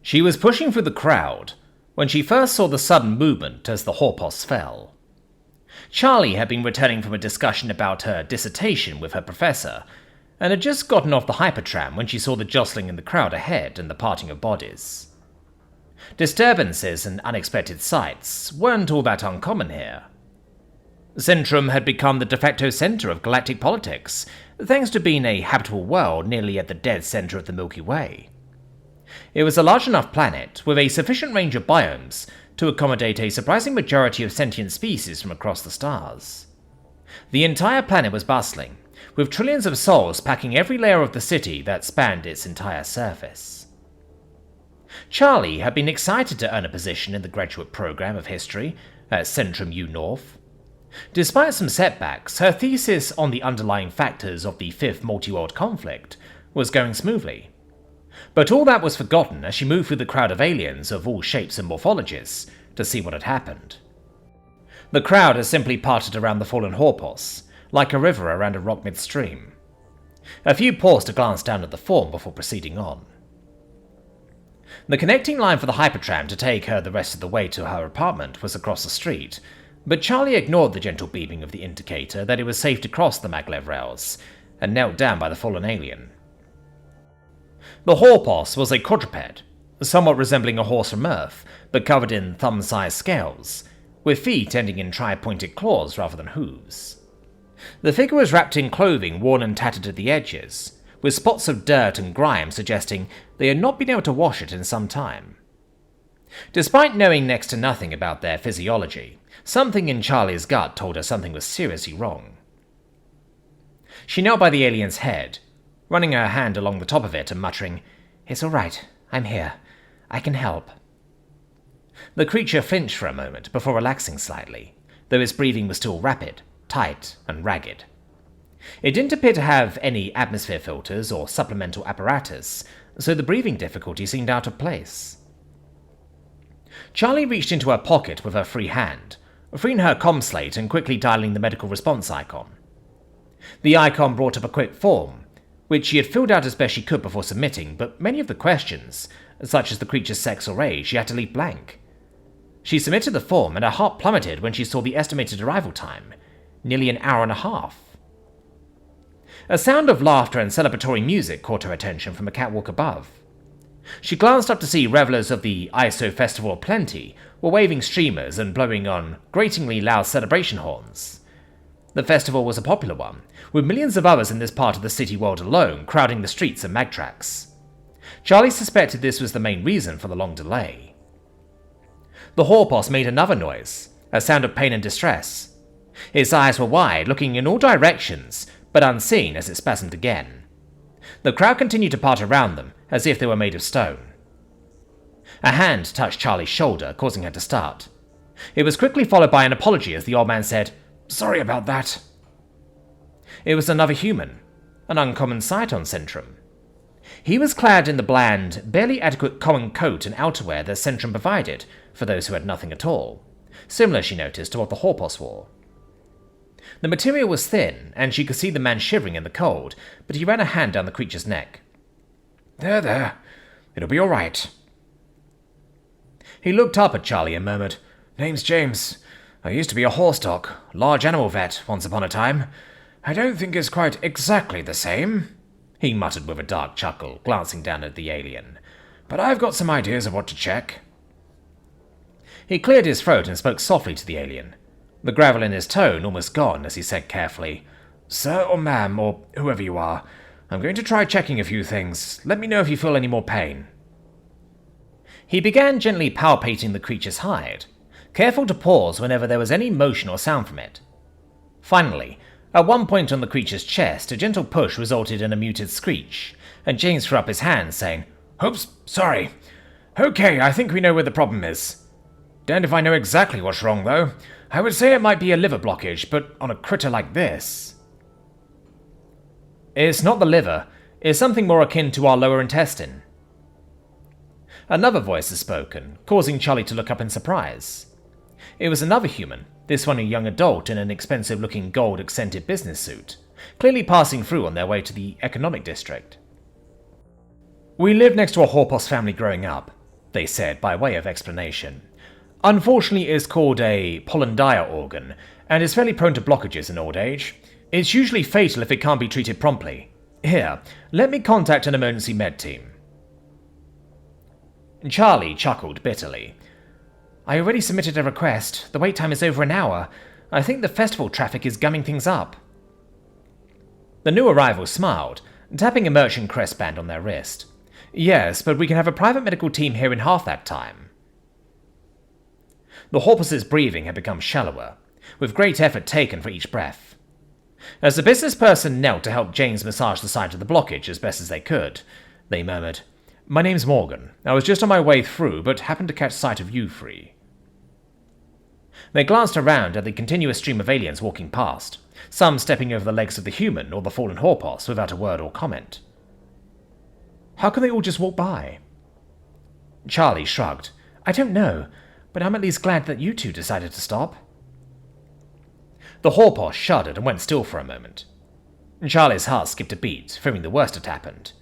She was pushing through the crowd when she first saw the sudden movement as the Horpos fell. Charlie had been returning from a discussion about her dissertation with her professor, and had just gotten off the hypertram when she saw the jostling in the crowd ahead and the parting of bodies. Disturbances and unexpected sights weren't all that uncommon here. Centrum had become the de facto center of galactic politics, thanks to being a habitable world nearly at the dead center of the Milky Way. It was a large enough planet with a sufficient range of biomes to accommodate a surprising majority of sentient species from across the stars. The entire planet was bustling, with trillions of souls packing every layer of the city that spanned its entire surface. Charlie had been excited to earn a position in the graduate program of history at Centrum U North. Despite some setbacks, her thesis on the underlying factors of the fifth multi-world conflict was going smoothly. But all that was forgotten as she moved through the crowd of aliens of all shapes and morphologies to see what had happened. The crowd had simply parted around the fallen Horpos, like a river around a rock midstream. A few paused to glance down at the form before proceeding on. The connecting line for the hypertram to take her the rest of the way to her apartment was across the street, but Charlie ignored the gentle beeping of the indicator that it was safe to cross the maglev rails, and knelt down by the fallen alien. The Horpos was a quadruped, somewhat resembling a horse from Earth, but covered in thumb-sized scales, with feet ending in tri-pointed claws rather than hooves. The figure was wrapped in clothing worn and tattered at the edges, with spots of dirt and grime suggesting they had not been able to wash it in some time. Despite knowing next to nothing about their physiology, something in Charlie's gut told her something was seriously wrong. She knelt by the alien's head, running her hand along the top of it and muttering, "It's all right, I'm here. I can help." The creature flinched for a moment before relaxing slightly, though its breathing was still rapid, tight, and ragged. It didn't appear to have any atmosphere filters or supplemental apparatus, so the breathing difficulty seemed out of place. Charlie reached into her pocket with her free hand, freeing her comm slate and quickly dialing the medical response icon. The icon brought up a quick form, which she had filled out as best she could before submitting, but many of the questions, such as the creature's sex or age, she had to leave blank. She submitted the form and her heart plummeted when she saw the estimated arrival time, nearly an hour and a half. A sound of laughter and celebratory music caught her attention from a catwalk above. She glanced up to see revelers of the ISO Festival of Plenty were waving streamers and blowing on gratingly loud celebration horns. The festival was a popular one, with millions of others in this part of the city world alone crowding the streets and mag tracks. Charlie suspected this was the main reason for the long delay. The Horpos made another noise, a sound of pain and distress. Its eyes were wide, looking in all directions, but unseen as it spasmed again. The crowd continued to part around them, as if they were made of stone. A hand touched Charlie's shoulder, causing her to start. It was quickly followed by an apology as the old man said, "Sorry about that." It was another human, an uncommon sight on Centrum. He was clad in the bland, barely adequate common coat and outerwear that Centrum provided for those who had nothing at all, similar, she noticed, to what the Horpos wore. The material was thin, and she could see the man shivering in the cold, but he ran a hand down the creature's neck. There. It'll be all right." He looked up at Charlie and murmured, "Name's James. I used to be a horse doc, large animal vet, once upon a time. I don't think it's quite exactly the same," he muttered with a dark chuckle, glancing down at the alien. "But I've got some ideas of what to check." He cleared his throat and spoke softly to the alien, the gravel in his tone almost gone as he said carefully, "Sir or ma'am, or whoever you are, I'm going to try checking a few things. Let me know if you feel any more pain." He began gently palpating the creature's hide, careful to pause whenever there was any motion or sound from it. Finally, at one point on the creature's chest, a gentle push resulted in a muted screech, and James threw up his hands, saying, "Oops, sorry. Okay, I think we know where the problem is. Damned if I know exactly what's wrong, though. I would say it might be a liver blockage, but on a critter like this." "It's not the liver. It's something more akin to our lower intestine." Another voice had spoken, causing Charlie to look up in surprise. It was another human, this one a young adult in an expensive-looking gold-accented business suit, clearly passing through on their way to the economic district. "We lived next to a Horpos family growing up. they said by way of explanation. Unfortunately, it's called a Pollendia organ, and is fairly prone to blockages in old age. It's usually fatal if it can't be treated promptly. Here, let me contact an emergency med team. Charlie chuckled bitterly. I already submitted a request. The wait time is over an hour. I think the festival traffic is gumming things up. The new arrival smiled, tapping a merchant crest band on their wrist. Yes, but we can have a private medical team here in half that time. The Horpus's breathing had become shallower, with great effort taken for each breath. As the business person knelt to help James massage the side of the blockage as best as they could, they murmured, My name's Morgan. I was just on my way through, but happened to catch sight of you three. They glanced around at the continuous stream of aliens walking past, some stepping over the legs of the human or the fallen Horpus without a word or comment. How can they all just walk by? Charlie shrugged. I don't know, but I'm at least glad that you two decided to stop. The Horpus shuddered and went still for a moment. Charlie's heart skipped a beat, fearing the worst had happened.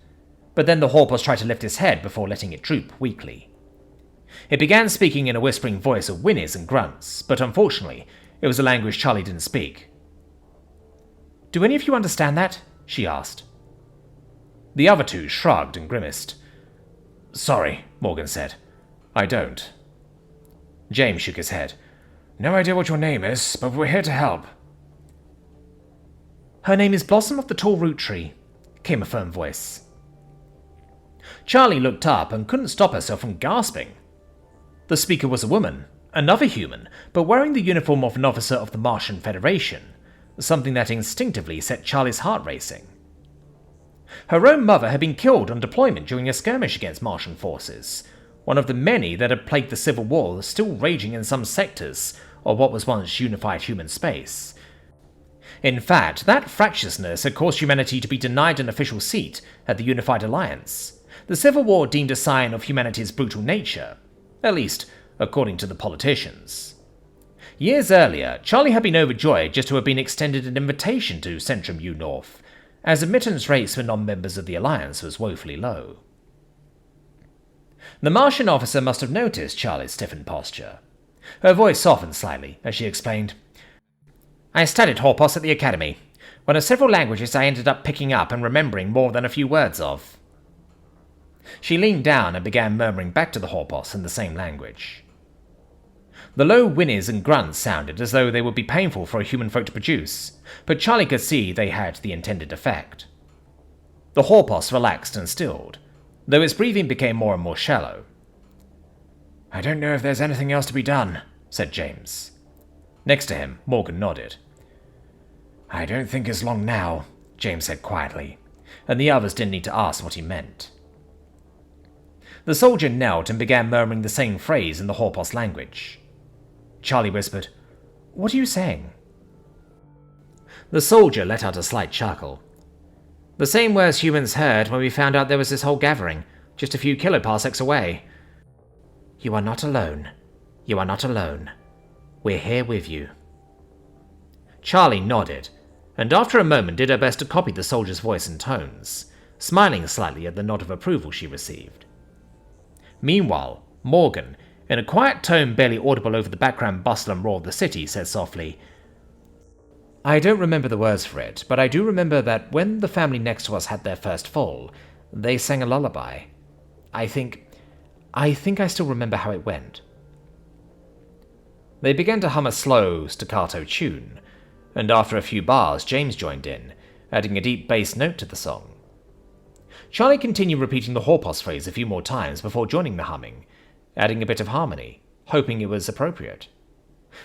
But then the Horpus tried to lift his head before letting it droop weakly. It began speaking in a whispering voice of whinnies and grunts, but unfortunately, it was a language Charlie didn't speak. Do any of you understand that? She asked. The other two shrugged and grimaced. Sorry, Morgan said. I don't. James shook his head. No idea what your name is, but we're here to help. Her name is Blossom of the Tall Root Tree, came a firm voice. Charlie looked up and couldn't stop herself from gasping. The speaker was a woman, another human, but wearing the uniform of an officer of the Martian Federation, something that instinctively set Charlie's heart racing. Her own mother had been killed on deployment during a skirmish against Martian forces, one of the many that had plagued the Civil War still raging in some sectors of what was once unified human space. In fact, that fractiousness had caused humanity to be denied an official seat at the Unified Alliance, the Civil War deemed a sign of humanity's brutal nature, at least according to the politicians. Years earlier, Charlie had been overjoyed just to have been extended an invitation to Centrum U North, as admittance rates for non-members of the Alliance was woefully low. The Martian officer must have noticed Charlie's stiffened posture. Her voice softened slightly as she explained, I studied Horpus at the Academy, one of several languages I ended up picking up and remembering more than a few words of. She leaned down and began murmuring back to the Horpus in the same language. The low whinnies and grunts sounded as though they would be painful for a human throat to produce, but Charlie could see they had the intended effect. The Horpus relaxed and stilled, though its breathing became more and more shallow. I don't know if there's anything else to be done, said James. Next to him, Morgan nodded. I don't think it's long now, James said quietly, and the others didn't need to ask what he meant. The soldier knelt and began murmuring the same phrase in the Horpus language. Charlie whispered, What are you saying? The soldier let out a slight chuckle. The same words humans heard when we found out there was this whole gathering, just a few kiloparsecs away. You are not alone. You are not alone. We're here with you. Charlie nodded, and after a moment did her best to copy the soldier's voice and tones, smiling slightly at the nod of approval she received. Meanwhile, Morgan, in a quiet tone barely audible over the background bustle and roar of the city, said softly, I don't remember the words for it, but I do remember that when the family next to us had their first fall, they sang a lullaby. I think I still remember how it went. They began to hum a slow, staccato tune, and after a few bars, James joined in, adding a deep bass note to the song. Charlie continued repeating the Horpus phrase a few more times before joining the humming, adding a bit of harmony, hoping it was appropriate.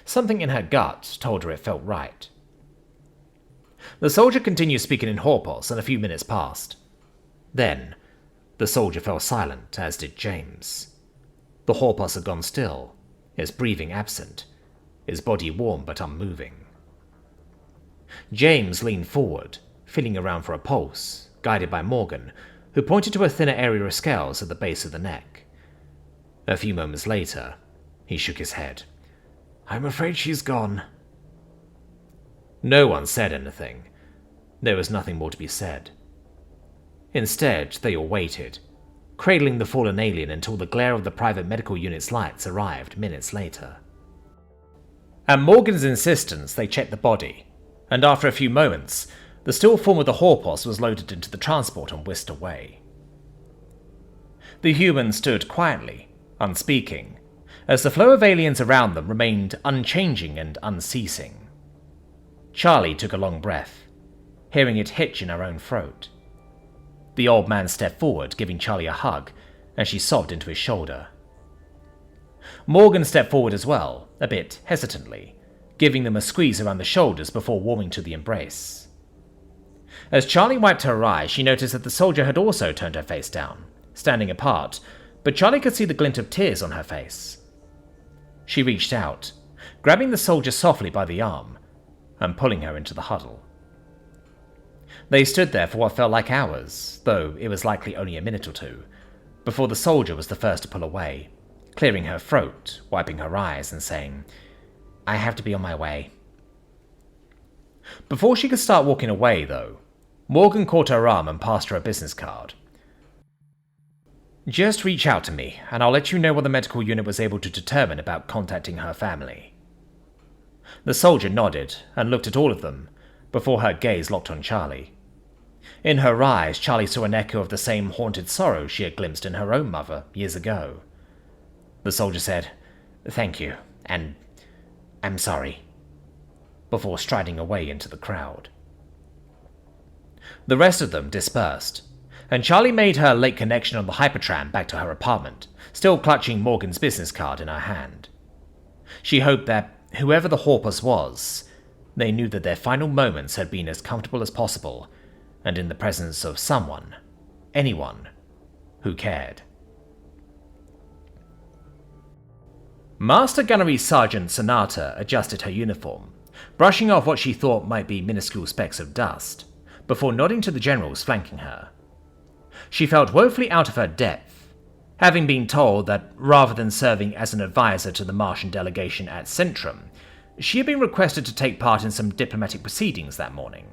Something in her gut told her it felt right. The soldier continued speaking in Horpus, and a few minutes passed. Then, the soldier fell silent, as did James. The Horpus had gone still, his breathing absent, his body warm but unmoving. James leaned forward, feeling around for a pulse, guided by Morgan, who pointed to a thinner area of scales at the base of the neck. A few moments later, he shook his head. I'm afraid she's gone. No one said anything. There was nothing more to be said. Instead, they all waited, cradling the fallen alien until the glare of the private medical unit's lights arrived minutes later. At Morgan's insistence, they checked the body, and after a few moments, the still form of the Horpos was loaded into the transport and whisked away. The humans stood quietly, unspeaking, as the flow of aliens around them remained unchanging and unceasing. Charlie took a long breath, hearing it hitch in her own throat. The old man stepped forward, giving Charlie a hug, and she sobbed into his shoulder. Morgan stepped forward as well, a bit hesitantly, giving them a squeeze around the shoulders before warming to the embrace. As Charlie wiped her eyes, she noticed that the soldier had also turned her face down, standing apart, but Charlie could see the glint of tears on her face. She reached out, grabbing the soldier softly by the arm, and pulling her into the huddle. They stood there for what felt like hours, though it was likely only a minute or two, before the soldier was the first to pull away, clearing her throat, wiping her eyes, and saying, "I have to be on my way." Before she could start walking away, though, Morgan caught her arm and passed her a business card. "Just reach out to me, and I'll let you know what the medical unit was able to determine about contacting her family." The soldier nodded and looked at all of them, before her gaze locked on Charlie. In her eyes, Charlie saw an echo of the same haunted sorrow she had glimpsed in her own mother years ago. The soldier said, "Thank you, and I'm sorry," before striding away into the crowd. The rest of them dispersed, and Charlie made her late connection on the hypertram back to her apartment, still clutching Morgan's business card in her hand. She hoped that, whoever the Horpus was, they knew that their final moments had been as comfortable as possible, and in the presence of someone, anyone, who cared. Master Gunnery Sergeant Sonata adjusted her uniform, brushing off what she thought might be minuscule specks of dust, before nodding to the generals flanking her. She felt woefully out of her depth, having been told that rather than serving as an advisor to the Martian delegation at Centrum, she had been requested to take part in some diplomatic proceedings that morning.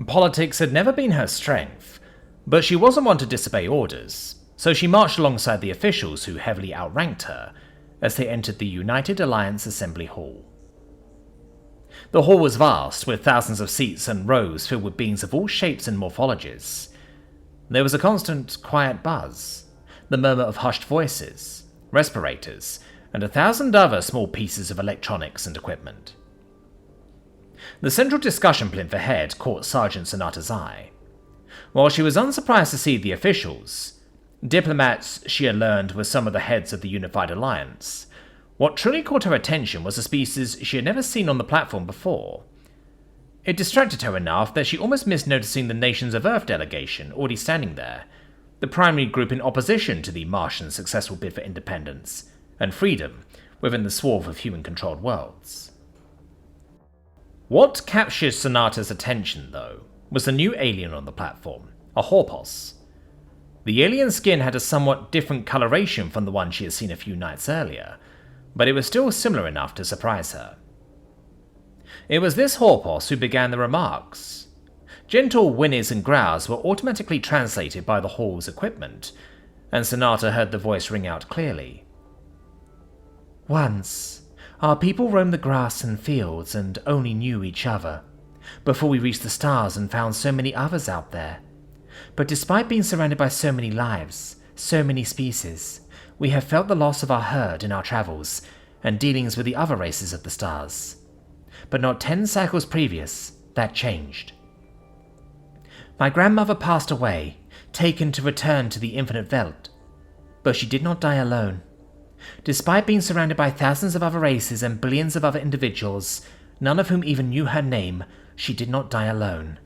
Politics had never been her strength, but she wasn't one to disobey orders, so she marched alongside the officials who heavily outranked her as they entered the United Alliance Assembly Hall. The hall was vast, with thousands of seats and rows filled with beings of all shapes and morphologies. There was a constant, quiet buzz, the murmur of hushed voices, respirators, and 1,000 other small pieces of electronics and equipment. The central discussion plinth ahead caught Sergeant Sonata's eye. While she was unsurprised to see the officials, diplomats she had learned were some of the heads of the Unified Alliance, what truly caught her attention was a species she had never seen on the platform before. It distracted her enough that she almost missed noticing the Nations of Earth delegation already standing there, the primary group in opposition to the Martians' successful bid for independence and freedom within the swath of human-controlled worlds. What captured Sonata's attention, though, was the new alien on the platform, a Horpos. The alien skin had a somewhat different coloration from the one she had seen a few nights earlier, but it was still similar enough to surprise her. It was this Horpos who began the remarks. Gentle whinnies and growls were automatically translated by the hall's equipment, and Sonata heard the voice ring out clearly. "Once, our people roamed the grass and fields and only knew each other, before we reached the stars and found so many others out there. But despite being surrounded by so many lives, so many species, we have felt the loss of our herd in our travels and dealings with the other races of the stars. But not 10 cycles previous, that changed. My grandmother passed away, taken to return to the infinite Welt, but she did not die alone. Despite being surrounded by thousands of other races and billions of other individuals, none of whom even knew her name, she did not die alone.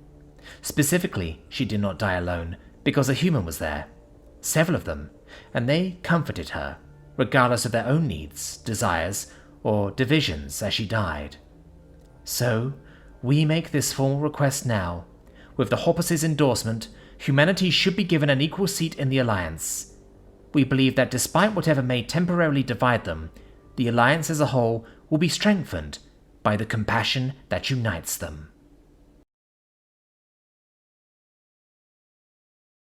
Specifically, she did not die alone because a human was there, several of them, and they comforted her, regardless of their own needs, desires, or divisions as she died. So, we make this formal request now. With the Horpus' endorsement, humanity should be given an equal seat in the Alliance. We believe that despite whatever may temporarily divide them, the Alliance as a whole will be strengthened by the compassion that unites them."